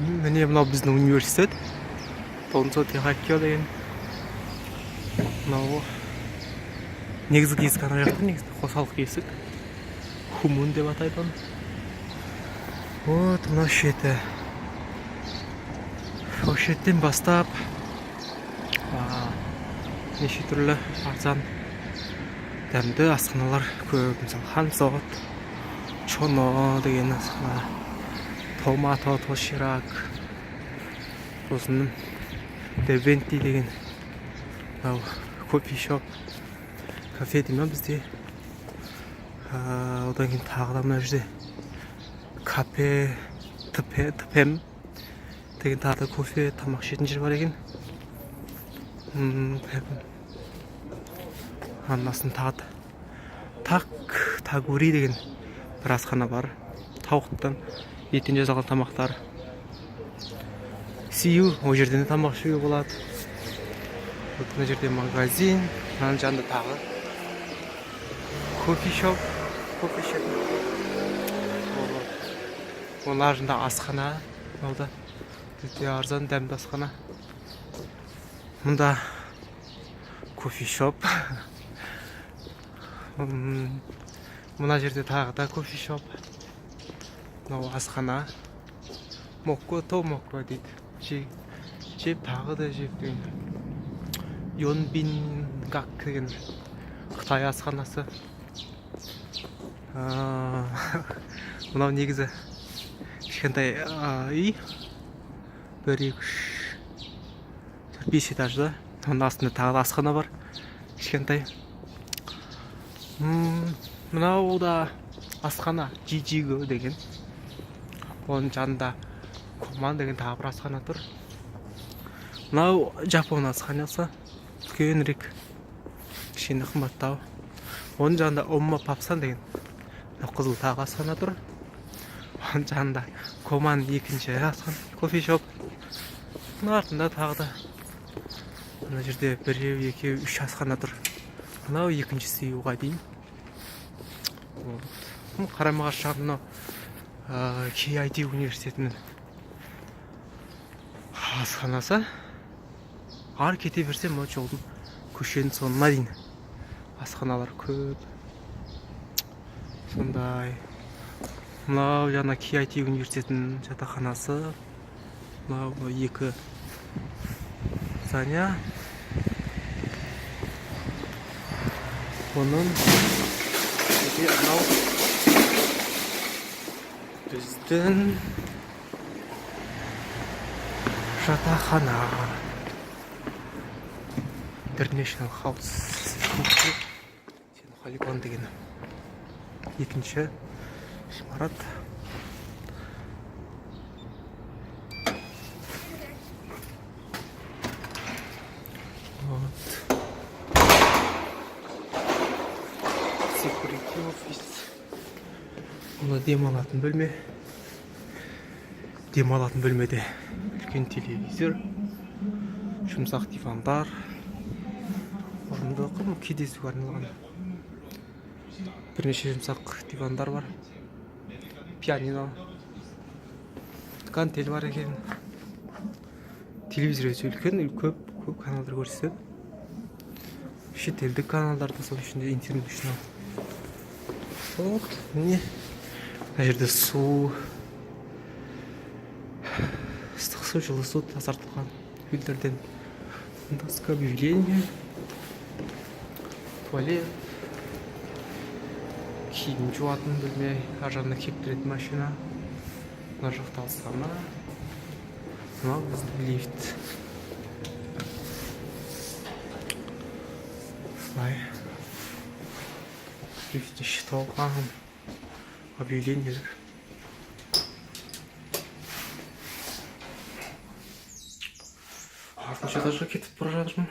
Міне мынау біздің университет. Тонцо Техакио деген. Мынау негізгі есік ана жақта, негізгі қосалқы есік. Хумун деп атайды оны. Вот мынау шеті. Ол шеттен бастап неше түрлі арзан дәмді асханалар көп. Мысалы Хансот, Чоно деген асхана, Томато, Тоширак, сосын Девенти деген кофе-шоп, кафе деймін бізде. Одан кейін тағы да мына жерде кафе, тпем деген тағы да кофе, тамақ ішетін жер бар екен. Аннасын тағы тагури деген бір асхана бар. Тауықтан еттен жасалған тамақтар. Сию, ол жерден тамақ ішуге болады. Мына жерде магазин, мына жанында тағы кофе-шоп, кофе ішетін. Оның аржында асхана, олда өте арзан дәмді асхана. Мұнда кофе-шоп. Мына жерде тағы да кофе-шоп. Мынау асхана. Мокко, томокко дейді. Жеп тағы да жеп деген. Йонбингак деген Қытай асханасы. Мынау негізі кішкентай үй. 1-2-3-4-5 этажда. Оның астында тағы да асхана бар. Кішкентай. Мынау да асхана Жижиго деген. Оның жанында Коман деген тағы бір асхана тұр. Мынау Жапон асханасы. Үлкенірек. Кішкене қымбаттау. Оның жанында Омма Папсан деген қызыл тағы асхана тұр. Оның жанында Коман екінші асхана, кофе-шоп. Мұның артында тағы да мына жерде 1-2-3 асхана тұр. Мынау екіншісі уға дейін. Қарама-қарсы жағында KIT университетінің асханасы. Ары кете берсем, жолдың көшенің соңына дейін асханалар көп. Сондай. Мынау жаңа KIT университетінің жатақханасы. Мынау екі здания. Оның біздің жатақхана. International House. Халикон деген екінші ғимарат. Security office. Бұл демалатын бөлме. Демалатын бөлмеде үлкен телевизор, жұмсақ дивандар, орындық кездесуге арналған бірнеше жұмсақ дивандар бар. Пианино, гантель бар екен. Телевизор өте үлкен, көп каналдар көрсетеді. Шетелдік каналдарды, сол ішінде интернешнл. Вот, міне мына жерде су, ыстық су, жылы су тазартылған фильтрден. Доска объявления, туалет, киім жуатын бөлме, ар жағында кептіретін машина, мына жақта асхана, мынау біздің лифт. Слай. Лифтте шытылған объявлениелер. Артынша этажға кетіп бара жатырмын.